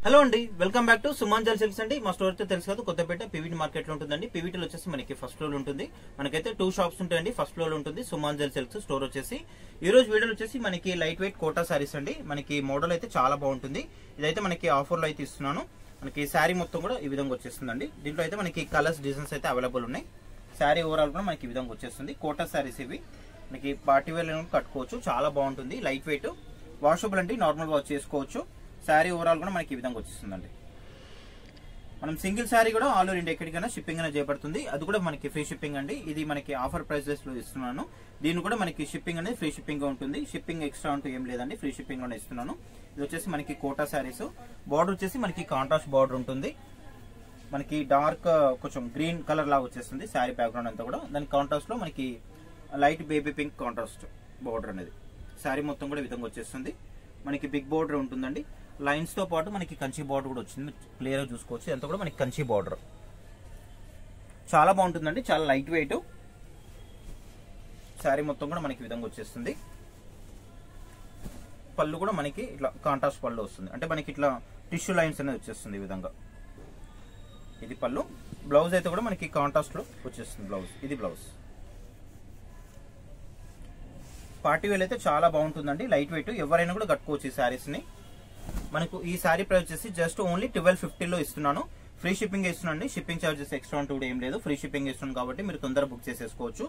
Hello అండి, welcome back to సుమాంజల్ silks అండి. మా స్టోర్ అయితే తెలుసు కదా, కొత్తపేట పీవీటీ మార్కెట్ లో ఉంటుందండి. పీవీటీలో వచ్చేసి మనకి ఫస్ట్ ఫ్లోర్ ఉంటుంది. మనకైతే 2 షాప్స్ ఉంటాయండి. ఫస్ట్ ఫ్లోర్ ఉంటుంది సుమాంజల్ సిల్క్స్ స్టోర్ వచ్చేసి. ఈ రోజు వీడియోలో వచ్చేసి మనకి లైట్ వెయిట్ కోటా సారీస్ అండి. మనకి మోడల్ అయితే చాలా బాగుంటుంది. ఇదైతే మనకి ఆఫర్ లో అయితే ఇస్తున్నాను. మనకి శారీ మొత్తం కూడా ఈ విధంగా వచ్చేస్తుందండి. దీంట్లో అయితే మనకి కలర్స్ డిజైన్స్ అయితే అవైలబుల్ ఉన్నాయి. శారీ ఓవరాల్ కూడా మనకి ఈ విధంగా వచ్చేస్తుంది. కోటా సారీస్ ఇవి మనకి పార్టీ వేర్ కట్టుకోవచ్చు. చాలా బాగుంటుంది. లైట్ వెయిట్, వాషబుల్ అండి, నార్మల్ వాష్ చేసుకోవచ్చు. శారీ ఓవరాల్ కూడా మనకి ఈ విధంగా వచ్చేస్తుందండి. మనం సింగిల్ శారీ కూడా ఆల్ ఓవర్ ఇండియా ఎక్కడికైనా షిప్పింగ్ అనేది చేయబడుతుంది. అది కూడా మనకి ఫ్రీ షిప్పింగ్ అండి. ఇది మనకి ఆఫర్ ప్రైసెస్ లో ఇస్తున్నాను. దీన్ని కూడా మనకి షిప్పింగ్ అనేది ఫ్రీ షిప్పింగ్ గా ఉంటుంది. షిప్పింగ్ ఎక్స్ట్రా అంటూ ఏం లేదండి, ఫ్రీ షిప్పింగ్ లోనే ఇస్తున్నాను. ఇది వచ్చేసి మనకి కోటా శారీస్. బార్డర్ వచ్చేసి మనకి కాంట్రాస్ట్ బార్డర్ ఉంటుంది. మనకి డార్క్ కొంచెం గ్రీన్ కలర్ లాగా వచ్చేస్తుంది శారీ బ్యాక్గ్రౌండ్ అంతా కూడా. దాని కాంట్రాస్ట్ లో మనకి light baby pink contrast border అనేది శారీ మొత్తం కూడా ఈ విధంగా వచ్చేస్తుంది. మనకి బిగ్ బార్డర్ ఉంటుందండి. లైన్స్ తో పాటు మనకి కంచి బార్డర్ కూడా వచ్చింది. క్లియర్ గా చూసుకోవచ్చు. అంతా కూడా మనకి కంచి బార్డర్ చాలా బాగుంటుందండి. చాలా లైట్ వెయిట్. శారీ మొత్తం కూడా మనకి విధంగా వచ్చేస్తుంది. పళ్ళు కూడా మనకి ఇట్లా కాంట్రాస్ట్ పళ్ళు వస్తుంది. అంటే మనకి ఇట్లా టిష్యూ లైన్స్ అనేది వచ్చేస్తుంది ఈ విధంగా. ఇది పళ్ళు. బ్లౌజ్ అయితే కూడా మనకి కాంట్రాస్ట్ లో వచ్చేస్తుంది బ్లౌజ్. ఇది బ్లౌజ్. పార్టీ వేర్ అయితే చాలా బాగుంటుందండి. లైట్ వెయిట్, ఎవరైనా కూడా కట్టుకోవచ్చు ఈ శారీస్ ని. మనకు ఈ శారీ ప్రైస్ వచ్చేసి జస్ట్ ఓన్లీ 1250 లో ఇస్తున్నాను. ఫ్రీ షిప్పింగ్ ఇస్తున్నాండి. షిప్పింగ్ చార్జెస్ ఎక్స్ట్రా అంటూ కూడా ఏం లేదు. ఫ్రీ షిప్పింగ్ ఇస్తున్నాను కాబట్టి మీరు తొందరగా బుక్ చేసేసుకోవచ్చు.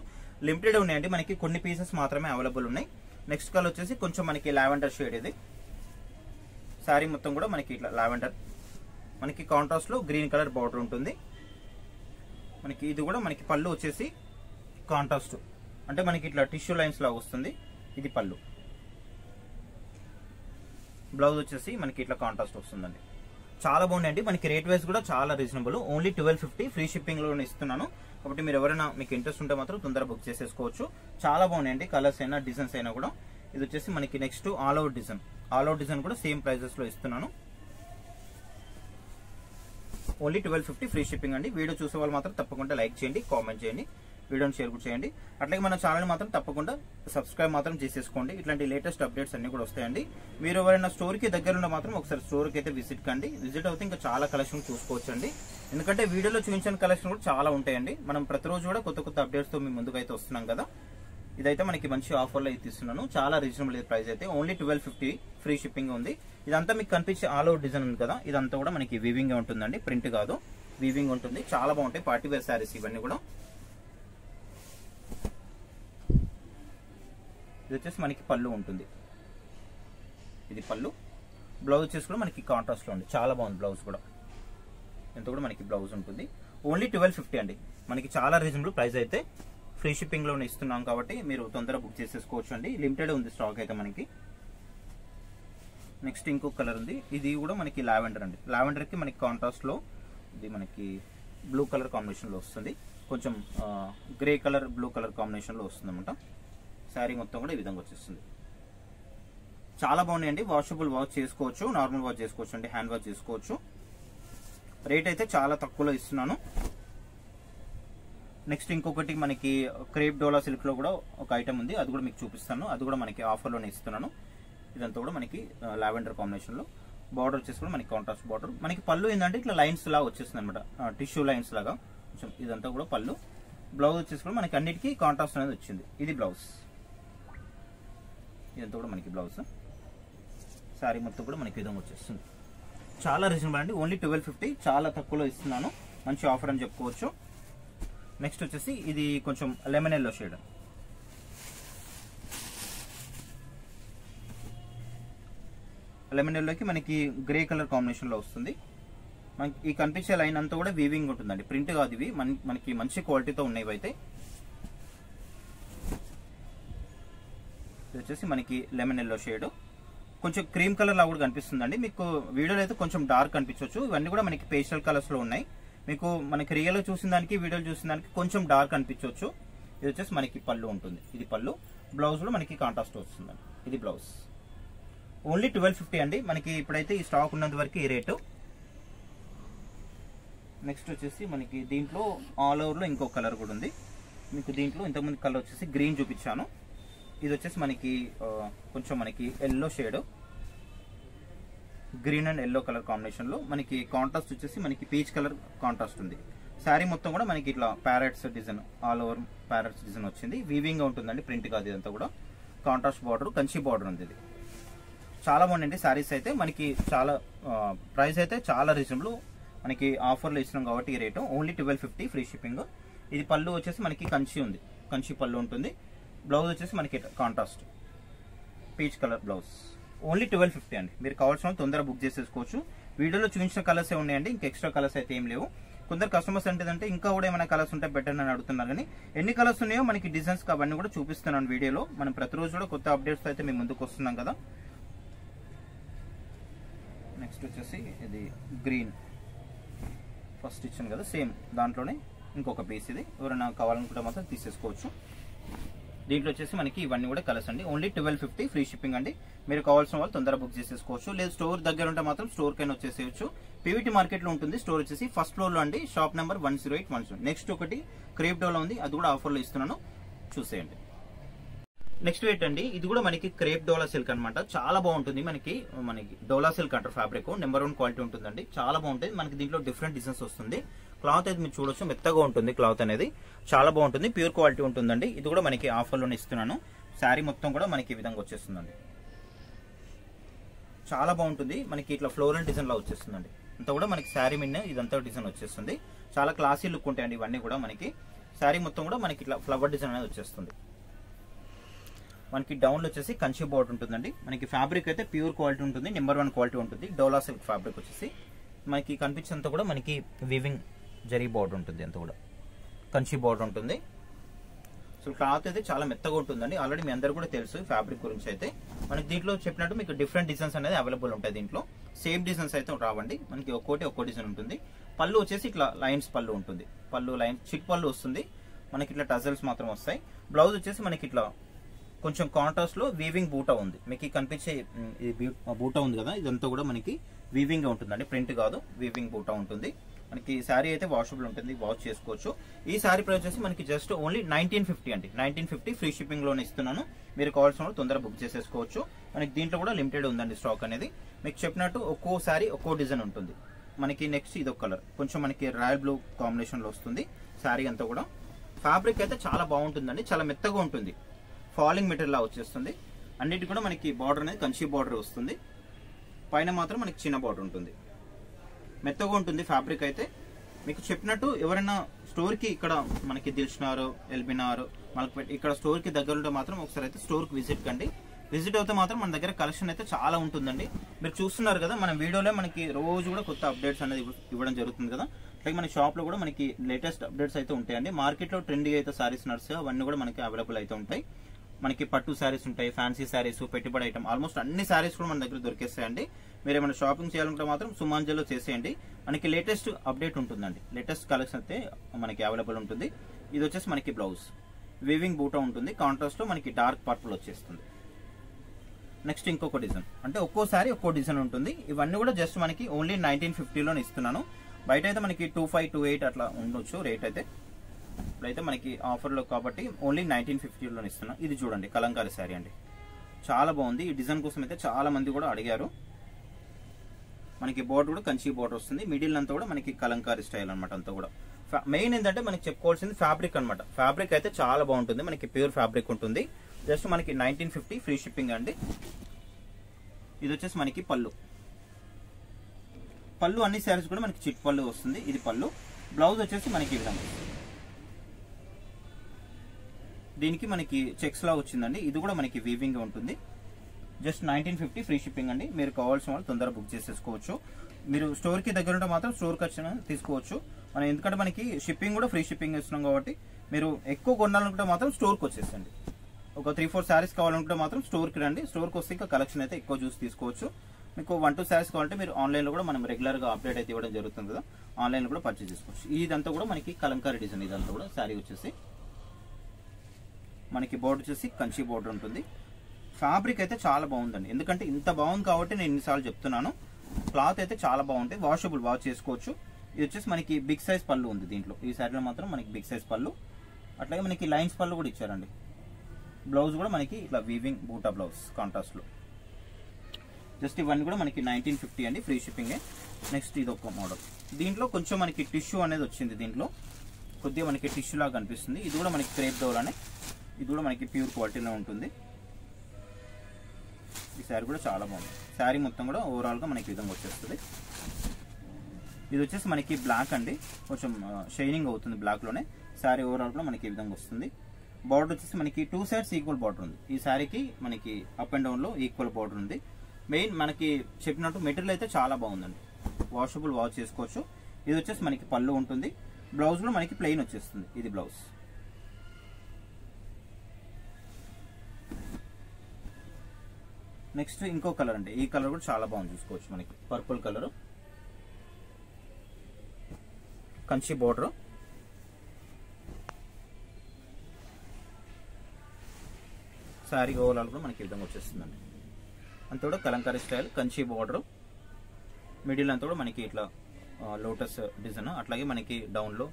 లిమిటెడ్ ఉన్నాయండి, మనకి కొన్ని పీసెస్ మాత్రమే అవైలబుల్ ఉన్నాయి. నెక్స్ట్ కలర్ వచ్చేసి కొంచెం మనకి లావెండర్ షేడ్. ఇది శారీ మొత్తం కూడా మనకి ఇట్లా లావెండర్, మనకి కాంట్రాస్ట్ లో గ్రీన్ కలర్ బార్డర్ ఉంటుంది. మనకి ఇది కూడా మనకి పళ్ళు వచ్చేసి కాంట్రాస్ట్, అంటే మనకి ఇట్లా టిష్యూ లైన్స్ లాగా వస్తుంది. ఇది పళ్ళు. బ్లౌజ్ వచ్చేసి మనకి ఇట్లా కాంట్రాస్ట్ వస్తుందండి. చాలా బాగుందండి. మనకి రేట్ వైజ్ కూడా చాలా రీజనబుల్. ఓన్లీ 1250 ఫ్రీ షిప్పింగ్ లో ఇస్తున్నాను. కాబట్టి మీరు ఎవరైనా మీకు ఇంట్రెస్ట్ ఉంటే మాత్రం తొందరగా బుక్ చేసేసుకోవచ్చు. చాలా బాగున్నాయండి. కలర్స్ అయినా డిజైన్స్ అయినా కూడా. ఇది వచ్చేసి మనకి next all over design. All over design కూడా సేమ్ ప్రైజెస్ లో ఇస్తున్నాను. ఓన్లీ 1250 ఫ్రీ షిప్పింగ్ అండి. వీడియో చూసే వాళ్ళు మాత్రం తప్పకుండా లైక్ చేయండి, కామెంట్ చేయండి, వీడియోని షేర్ కూడా చేయండి. అట్లాగే మన ఛానల్ మాత్రం తప్పకుండా సబ్స్క్రైబ్ మాత్రం చేసేసుకోండి. ఇట్లాంటి లేటెస్ట్ అప్డేట్స్ అన్ని కూడా వస్తాయండి. మీరు ఎవరైనా స్టోర్ కి దగ్గర ఉన్న మాత్రం ఒకసారి స్టోర్ కి అయితే విజిట్ కండి. విజిట్ అవుతే ఇంకా చాలా కలెక్షన్ చూసుకోవచ్చు అండి. ఎందుకంటే వీడియోలో చూపించిన కలెక్షన్ కూడా చాలా ఉంటాయండి. మనం ప్రతిరోజు కూడా కొత్త కొత్త అప్డేట్స్ తో మీ ముందుకు అయితే వస్తున్నాం కదా. ఇదైతే మనకి మంచి ఆఫర్ లో అయితే ఇస్తున్నాను. చాలా రీజనబుల్ ప్రైస్ అయితే. ఓన్లీ 1250 ఫ్రీ షిప్పింగ్ ఉంది. ఇదంతా మీకు కనిపించే ఆల్ ఓవర్ డిజైన్ ఉంది కదా, ఇదంతా కూడా మనకి వీవింగ్ ఉంటుందండి, ప్రింట్ కాదు, వీవింగ్ ఉంటుంది. చాలా బాగుంటాయి పార్టీ వేర్ శారీస్ ఇవన్నీ కూడా. ఇది వచ్చేసి మనకి పళ్ళు ఉంటుంది. ఇది పళ్ళు. బ్లౌజ్ వచ్చేసి కూడా మనకి కాంట్రాస్ట్ లో ఉంది. చాలా బాగుంది బ్లౌజ్ కూడా. ఎంత కూడా మనకి బ్లౌజ్ ఉంటుంది. ఓన్లీ 1250 అండి. మనకి చాలా రీజనబుల్ ప్రైస్ అయితే. ఫ్రీ షిప్పింగ్ లోనే ఇస్తున్నాం కాబట్టి మీరు తొందరగా బుక్ చేసేసుకోవచ్చు అండి. లిమిటెడ్ ఉంది స్టాక్ అయితే మనకి. నెక్స్ట్ ఇంకొక కలర్ ఉంది. ఇది కూడా మనకి లావెండర్ అండి. లావెండర్ కి మనకి కాంట్రాస్ట్ లో ఇది మనకి బ్లూ కలర్ కాంబినేషన్ లో వస్తుంది. కొంచెం grey colour blue colour combination లో వస్తుంది అనమాట. శారీ మొత్తం కూడా ఈ విధంగా వచ్చేస్తుంది. చాలా బాగున్నాయండి. వాషబుల్ వాష్ చేసుకోవచ్చు, నార్మల్ వాష్ చేసుకోవచ్చు అండి, హ్యాండ్ వాష్ చేసుకోవచ్చు. రేట్ అయితే చాలా తక్కువలో ఇస్తున్నాను. నెక్స్ట్ ఇంకొకటి మనకి క్రేప్ డోలా సిల్క్ లో కూడా ఒక ఐటమ్ ఉంది. అది కూడా మీకు చూపిస్తాను. అది కూడా మనకి ఆఫర్ లోనే ఇస్తున్నాను. ఇదంతా కూడా మనకి లావెండర్ కాంబినేషన్ లో. బార్డర్ వచ్చేసి కూడా మనకి కాంట్రాస్ట్ బార్డర్. మనకి పళ్ళు ఏంటంటే ఇట్లా లైన్స్ లాగా వచ్చేస్తుంది అనమాట, టిష్యూ లైన్స్ లాగా కొంచెం. ఇదంతా కూడా పళ్ళు. బ్లౌజ్ వచ్చేసి కూడా మనకి అన్నిటికీ కాంట్రాస్ట్ అనేది వచ్చింది. ఇది బ్లౌజ్. ఇదంతా కూడా మనకి బ్లౌజ్. శారీ మొత్తం కూడా మనకి విధంగా వచ్చేస్తుంది. చాలా రీజనబుల్ అండి. ఓన్లీ 1250 చాలా తక్కువలో ఇస్తున్నాను. మంచి ఆఫర్ అని చెప్పుకోవచ్చు. నెక్స్ట్ వచ్చేసి ఇది కొంచెం లెమన్ ఎల్లో షేడ్. లెమన్ ఎల్లోకి మనకి గ్రే కలర్ కాంబినేషన్ లో వస్తుంది. మనకి ఈ కనిపించే లైన్ అంతా కూడా వీవింగ్ ఉంటుందండి, ప్రింట్ కాదు. ఇవి మనకి మంచి క్వాలిటీతో ఉన్నాయి. అయితే ఇది వచ్చేసి మనకి లెమన్ ఎల్లో షేడ్. కొంచెం క్రీమ్ కలర్ లా కూడా కనిపిస్తుందండి. మీకు వీడియోలో అయితే కొంచెం డార్క్ కనిపించవచ్చు. ఇవన్నీ కూడా మనకి పేస్టల్ కలర్స్ లో ఉన్నాయి. మీకు మనకి రియల్ లో చూసిన దానికి వీడియోలో చూసిన దానికి కొంచెం డార్క్ అనిపించవచ్చు. ఇది వచ్చేసి మనకి పళ్ళు ఉంటుంది. ఇది పళ్ళు. బ్లౌజ్ లో మనకి కాంట్రాస్ట్ వస్తుందండి. ఇది బ్లౌజ్. ఓన్లీ 1250 అండి. మనకి ఇప్పుడైతే ఈ స్టాక్ ఉన్నంత వరకు ఈ రేటు. నెక్స్ట్ వచ్చేసి మనకి దీంట్లో ఆల్ ఓవర్ లో ఇంకో కలర్ కూడా ఉంది. మీకు దీంట్లో ఇంతకుముందు కలర్ వచ్చేసి గ్రీన్ చూపించాను. ఇది వచ్చేసి మనకి కొంచెం మనకి yellow shade. Green and yellow colour combination లో మనకి కాంట్రాస్ట్ వచ్చేసి మనకి పీచ్ కలర్ కాంట్రాస్ట్ ఉంది. శారీ మొత్తం కూడా మనకి ఇట్లా parrots design, all over parrots design వచ్చింది. వీవింగ్ గా ఉంటుందండి, ప్రింట్ కాదు ఇదంతా కూడా. కాంట్రాస్ట్ బార్డర్, కంచి బార్డర్ ఉంది. ఇది చాలా బాగుందండి శారీస్ అయితే. మనకి చాలా ప్రైస్ అయితే చాలా రీజనబుల్. మనకి ఆఫర్లో ఇచ్చినాం కాబట్టి ఈ రేటు ఓన్లీ 1250 ఫ్రీ షిప్పింగ్. ఇది పళ్ళు వచ్చేసి మనకి కంచి ఉంది, కంచి పళ్ళు ఉంటుంది. బ్లౌజ్ వచ్చేసి మనకి contrast peach colour blouse. Only 1250 అండి. మీరు కావాల్సిన తొందరగా బుక్ చేసేసుకోవచ్చు. వీడియోలో చూపించిన కలర్స్ ఉన్నాయండి, ఇంకా ఎక్స్ట్రా కలర్స్ అయితే ఏం లేవు. కొందరు కస్టమర్స్ అంటే ఇంకా కూడా ఏమైనా కలర్స్ ఉంటే బెటర్ అని అడుగుతున్నారు, కానీ ఎన్ని కలర్స్ ఉన్నాయో మనకి డిజైన్స్ అవన్నీ కూడా చూపిస్తున్నాను వీడియోలో. మనం ప్రతిరోజు కూడా కొత్త అప్డేట్స్ అయితే మేము ముందుకు వస్తున్నాం కదా. నెక్స్ట్ వచ్చేసి ఇది గ్రీన్ ఫస్ట్ ఇచ్చాను కదా, సేమ్ దాంట్లోనే ఇంకొక పీస్. ఇది ఎవరైనా కావాలనుకుంటే మాత్రం తీసేసుకోవచ్చు. దీంట్లో వచ్చేసి మనకి ఇవన్నీ కూడా కలర్స్ అండి. ఓన్లీ 1250 ఫ్రీ షిప్పింగ్ అండి. మీరు కావాల్సిన వాళ్ళు తొందరగా బుక్ చేసేసుకోవచ్చు. లేదు స్టోర్ దగ్గర ఉంటే మాత్రం స్టోర్ కైనా వచ్చేసేయచ్చు. పీవీటీ మార్కెట్ లో ఉంటుంది స్టోర్ వచ్చేసి, ఫస్ట్ ఫ్లోర్ లో అండి, షాప్ నెంబర్ 10817. నెక్స్ట్ ఒకటి క్రేప్ డోలా ఉంది, అది కూడా ఆఫర్ లో ఇస్తున్నాను, చూసేయండి. నెక్స్ట్ రేట్ అండి, ఇది కూడా మనకి క్రేప్ డోలా సిల్క్ అనమాట. చాలా బాగుంటుంది. మనకి డోలా సిల్క్ అంటారు ఫ్యాబ్రిక్. నెంబర్ 1 క్వాలిటీ ఉంటుందండి, చాలా బాగుంటుంది. మనకి దీంట్లో డిఫరెంట్ డిజైన్స్ వస్తుంది. క్లాత్ అయితే మీరు చూడొచ్చు, మెత్తగా ఉంటుంది క్లాత్ అనేది, చాలా బాగుంటుంది. ప్యూర్ క్వాలిటీ ఉంటుందండి. ఇది కూడా మనకి ఆఫర్ లోనే ఇస్తున్నాను. శారీ మొత్తం కూడా మనకి ఈ విధంగా వచ్చేస్తుందండి, చాలా బాగుంటుంది. మనకి ఇట్లా ఫ్లోరల్ డిజైన్ లా వచ్చేస్తుందండి. అంతా కూడా మనకి శారీ మిన్న ఇదంతా డిజైన్ వచ్చేస్తుంది. చాలా క్లాసీ లుక్ ఉంటాయండి ఇవన్నీ కూడా. మనకి శారీ మొత్తం కూడా మనకి ఇట్లా ఫ్లవర్ డిజైన్ అనేది వచ్చేస్తుంది. మనకి డౌన్ లో వచ్చేసి కంచి బోర్డర్ ఉంటుందండి. మనకి ఫ్యాబ్రిక్ అయితే ప్యూర్ క్వాలిటీ ఉంటుంది, నెంబర్ 1 క్వాలిటీ ఉంటుంది. డోలా సిల్క్ ఫ్యాబ్రిక్ వచ్చేసి మనకి కనిపించేంత కూడా మనకి వీవింగ్ జరీ బోర్డర్ ఉంటుంది, అంత కూడా కంచి బోర్డర్ ఉంటుంది. సో క్లాత్ అయితే చాలా మెత్తగా ఉంటుందండి. ఆల్రెడీ మీ అందరు కూడా తెలుసు ఫ్యాబ్రిక్ గురించి అయితే. మనకి దీంట్లో చెప్పినట్టు మీకు డిఫరెంట్ డిజైన్స్ అనేది అవైలబుల్ ఉంటాయి. దీంట్లో సేమ్ డిజైన్స్ అయితే రావండి, మనకి ఒక్కో డిజైన్ ఉంటుంది. పళ్ళు వచ్చేసి ఇట్లా లైన్స్ పళ్ళు ఉంటుంది, పళ్ళు లైన్స్ చిక్ పళ్ళు వస్తుంది. మనకి ఇట్లా టజల్స్ మాత్రం వస్తాయి. బ్లౌజ్ వచ్చేసి మనకి ఇట్లా కొంచెం కాంట్రాస్ట్ లో వీవింగ్ బూటా ఉంది. మీకు కనిపించే బూటా ఉంది కదా, ఇదంతా కూడా మనకి వీవింగ్ గా ఉంటుందండి, ప్రింట్ కాదు, వీవింగ్ బూటా ఉంటుంది. మనకి శారీ అయితే వాషబుల్ ఉంటుంది, వాష్ చేసుకోవచ్చు. ఈ శారీ ప్రైస్ వచ్చేసి మనకి జస్ట్ ఓన్లీ 1950 అండి. 1950 ఫ్రీ షిప్పింగ్ లోనే ఇస్తున్నాను. మీరు కావాల్సిన వాళ్ళు తొందరగా బుక్ చేసేసుకోవచ్చు. మనకి దీంట్లో కూడా లిమిటెడ్ ఉందండి స్టాక్ అనేది. మీకు చెప్పినట్టు ఒక్కో శారీ ఒక్కో డిజైన్ ఉంటుంది. మనకి నెక్స్ట్ ఇది ఒక కలర్, కొంచెం మనకి రాయల్ బ్లూ కాంబినేషన్ లో వస్తుంది శారీ అంతా కూడా. ఫ్యాబ్రిక్ అయితే చాలా బాగుంటుందండి, చాలా మెత్తగా ఉంటుంది, ఫాలింగ్ మెటీరియల్ లా వచ్చేస్తుంది. అన్నిటి కూడా మనకి బార్డర్ అనేది కంచి బార్డర్ వస్తుంది. పైన మాత్రం మనకి చిన్న బార్డర్ ఉంటుంది, మెత్తగా ఉంటుంది ఫ్యాబ్రిక్ అయితే. మీకు చెప్పినట్టు ఎవరైనా స్టోర్ కి ఇక్కడ మనకి దిల్షునార్, ఎల్బినార్, మలక్పేట్ ఇక్కడ స్టోర్ కి దగ్గర ఉంటే మాత్రం ఒకసారి అయితే స్టోర్ కి విజిట్ కండి. విజిట్ అయితే మాత్రం మన దగ్గర కలెక్షన్ అయితే చాలా ఉంటుందండి. మీరు చూస్తున్నారు కదా మన వీడియోలో మనకి రోజు కూడా కొత్త అప్డేట్స్ అనేది ఇవ్వడం జరుగుతుంది కదా. అలాగే మన షాప్ లో కూడా మనకి లేటెస్ట్ అప్డేట్స్ అయితే ఉంటాయండి. మార్కెట్ లో ట్రెండింగ్ అయితే సారీస్ నడుస్తాయి, అవన్నీ కూడా మనకి అవైలబుల్ అయితే ఉంటాయి. మనకి పట్టు శారీస్ ఉంటాయి, ఫ్యాన్సీ శారీస్, పెట్టుబడి ఐటమ్, ఆల్మోస్ట్ అన్ని శారీస్ కూడా మన దగ్గర దొరికేస్తాయండి. మీరు ఏమైనా షాపింగ్ చేయాలంటే మాత్రం సుమాంజల్లో చేసేయండి. మనకి లేటెస్ట్ అప్డేట్ ఉంటుందండి, లేటెస్ట్ కలెక్షన్ అయితే మనకి అవైలబుల్ ఉంటుంది. ఇది వచ్చేసి మనకి బ్లౌజ్ వీవింగ్ బూటా ఉంటుంది, కాంట్రాస్ట్ లో మనకి డార్క్ పర్పుల్ వచ్చేస్తుంది. నెక్స్ట్ ఇంకొక డిజైన్, అంటే ఒక్కోసారి ఒక్కో డిజైన్ ఉంటుంది. ఇవన్నీ కూడా జస్ట్ మనకి ఓన్లీ 1950లోనే ఇస్తున్నాను. బయట అయితే మనకి 2528 అట్లా ఉండొచ్చు రేట్ అయితే. ఇప్పుడైతే మనకి ఆఫర్లో కాబట్టి ఓన్లీ 1950లోనే ఇస్తున్నాం. ఇది చూడండి కలంకారీ శారీ అండి, చాలా బాగుంది. ఈ డిజైన్ కోసం అయితే చాలా మంది కూడా అడిగారు. మనకి బోర్డర్ కూడా కంచి బోర్డర్ వస్తుంది, మిడిల్ అంతా కూడా మనకి కలంకారీ స్టైల్ అనమాట. అంతా కూడా మెయిన్ ఏంటంటే మనకి చెప్పుకోవాల్సింది ఫ్యాబ్రిక్ అనమాట. ఫ్యాబ్రిక్ అయితే చాలా బాగుంటుంది, మనకి ప్యూర్ ఫ్యాబ్రిక్ ఉంటుంది. జస్ట్ మనకి 1950 ఫ్రీ షిప్పింగ్ అండి. ఇది వచ్చేసి మనకి పళ్ళు అన్ని శారీస్ కూడా మనకి చిట్ పళ్ళు వస్తుంది. ఇది పళ్ళు. బ్లౌజ్ వచ్చేసి మనకి ఈ విధంగా, దీనికి మనకి చెక్స్ లా వచ్చిందండి. ఇది కూడా మనకి వీవింగ్ గా ఉంటుంది. జస్ట్ 1950 ఫ్రీ షిప్పింగ్ అండి. మీరు కావాల్సిన వాళ్ళు తొందరగా బుక్ చేసేసుకోవచ్చు. మీరు స్టోర్ కి దగ్గర ఉంటే మాత్రం స్టోర్ కి వచ్చిన తీసుకోవచ్చు. మనం ఎందుకంటే మనకి షిప్పింగ్ కూడా ఫ్రీ షిప్పింగ్ ఇస్తున్నాం కాబట్టి మీరు ఎక్కువ కొనాలనుకుంటే మాత్రం స్టోర్ కి వచ్చేసండి. ఒక 3-4 శారీస్ కావాలనుకుంటే మాత్రం స్టోర్ కి రండి. స్టోర్ కి వస్తే ఇంకా కలెక్షన్ అయితే ఎక్కువ చూసి తీసుకోవచ్చు. మీకు 1-2 శారీస్ కావాలంటే మీరు ఆన్లైన్ లో కూడా మనం రెగ్యులర్ గా అప్డేట్ అయితే ఇవ్వడం జరుగుతుంది కదా, ఆన్లైన్ లో కూడా పర్చేస్ చేసుకోవచ్చు. ఇదంతా కూడా మనకి కలంకారీ డిజైన్. ఇదంతా కూడా శారీ వచ్చేసి మనకి బోర్డర్ వచ్చేసి కంచి బోర్డర్ ఉంటుంది. ఫ్యాబ్రిక్ అయితే చాలా బాగుందండి, ఎందుకంటే ఇంత బాగుంది కాబట్టి నేను ఇన్నిసార్లు చెప్తున్నాను. క్లాత్ అయితే చాలా బాగుంటాయి, వాషబుల్, వాష్ చేసుకోవచ్చు. ఇది వచ్చేసి మనకి బిగ్ సైజ్ పళ్ళు ఉంది దీంట్లో. ఈ శారీలో మాత్రం మనకి బిగ్ సైజ్ పళ్ళు, అట్లాగే మనకి లైన్స్ పళ్ళు కూడా ఇచ్చారండి. బ్లౌజ్ కూడా మనకి ఇట్లా వీవింగ్ బూటా బ్లౌజ్ కాంట్రాస్ట్ లో. జస్ట్ ఇవన్నీ కూడా మనకి 1950 అండి, ఫ్రీ షిప్పింగే. నెక్స్ట్ ఇది ఒక మోడల్, దీంట్లో కొంచెం మనకి టిష్యూ అనేది వచ్చింది, దీంట్లో కొద్దిగా మనకి టిష్యూ లాగా కనిపిస్తుంది. ఇది కూడా మనకి క్రేప్ డోలానే, ఇది కూడా మనకి ప్యూర్ క్వాలిటీలో ఉంటుంది. ఈ శారీ కూడా చాలా బాగుంది. శారీ మొత్తం కూడా ఓవరాల్గా మనకి ఈ విధంగా వచ్చేస్తుంది. ఇది వచ్చేసి మనకి బ్లాక్ అండి, కొంచెం షైనింగ్ అవుతుంది బ్లాక్లోనే. శారీ ఓవరాల్ కూడా మనకి ఈ విధంగా వస్తుంది. బార్డర్ వచ్చేసి మనకి 2 సైడ్స్ ఈక్వల్ బార్డర్ ఉంది. ఈ శారీకి మనకి అప్ అండ్ డౌన్లో ఈక్వల్ బార్డర్ ఉంది. మెయిన్ మనకి చెప్పినట్టు మెటీరియల్ అయితే చాలా బాగుందండి, వాషబుల్ వాష్ చేసుకోవచ్చు. ఇది వచ్చేసి మనకి పళ్ళు ఉంటుంది. బ్లౌజ్ కూడా మనకి ప్లెయిన్ వచ్చేస్తుంది, ఇది బ్లౌజ్. నెక్స్ట్ ఇంకో కలర్ అండి, ఈ కలర్ కూడా చాలా బాగుంది, చూసుకోవచ్చు. మనకి purple colour, Kanchi border, sari overall కూడా మనకి ఈ విధంగా వచ్చేస్తుందండి. అంతా కూడా Kalamkari style, Kanchi border, middle అంతా కూడా మనకి ఇట్లా లోటస్ డిజైన్, అట్లాగే మనకి డౌన్లో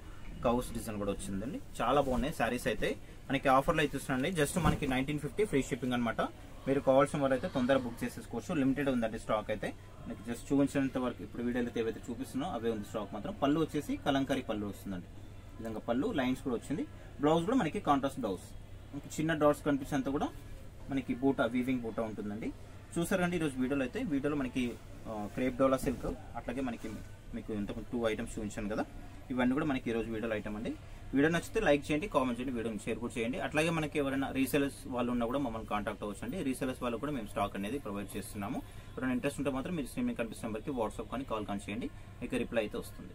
కౌస్ డిజైన్ కూడా వచ్చిందండి. చాలా బాగున్నాయి శారీస్ అయితే. మనకి ఆఫర్లో అయితే ఇస్తున్నాండి, జస్ట్ మనకి 1950 ఫ్రీ షిప్పింగ్ అనమాట. మీరు కావాల్సిన వాళ్ళు అయితే తొందరగా బుక్ చేసేసుకోవచ్చు. లిమిటెడ్ ఉందండి స్టాక్ అయితే. మనకి జస్ట్ చూపించినంత వరకు ఇప్పుడు వీడియోలో అయితే ఏవైతే చూపిస్తున్నా అవే ఉంది స్టాక్ మాత్రం. పళ్ళు వచ్చేసి కలంకారీ పళ్ళు వస్తుందండి, ఈ విధంగా పళ్ళు లైన్స్ కూడా వచ్చింది. బ్లౌజ్ కూడా మనకి కాంట్రాస్ట్ బ్లౌజ్, మనకి చిన్న డాట్స్ కనిపించేంత కూడా మనకి బూటా, వీవింగ్ బూటా ఉంటుందండి. చూసారండి ఈరోజు వీడియోలో అయితే. వీడియోలో మనకి క్రేప్ డోలా సిల్క్, అట్లాగే మనకి మీకు ఇంతకు 2 ఐటమ్స్ చూపించాను కదా, ఇవన్నీ కూడా మనకి ఈరోజు వీడియోలో ఐటమ్ అండి. వీడియో నచ్చితే లైక్ చేయండి, కామెంట్ చేయండి, వీడియోని షేర్ కూడా చేయండి. అట్లాగే మనకి ఎవరైనా రీసెలర్స్ వాళ్ళు ఉన్నా కూడా మమ్మల్ని కాంటాక్ట్ అవ్వచ్చు అండి. రీసెలర్స్ వాళ్ళు కూడా మేము స్టాక్ అనేది ప్రొవైడ్ చేస్తున్నాము. ఎవరైనా ఇంట్రెస్ట్ ఉంటే మాత్రం మీరు స్క్రీన్ మీద కనిపిస్తున్న నెంబర్కి వాట్సాప్ కానీ కాల్ కానీ చేయండి, మీకు రిప్లై అయితే వస్తుంది.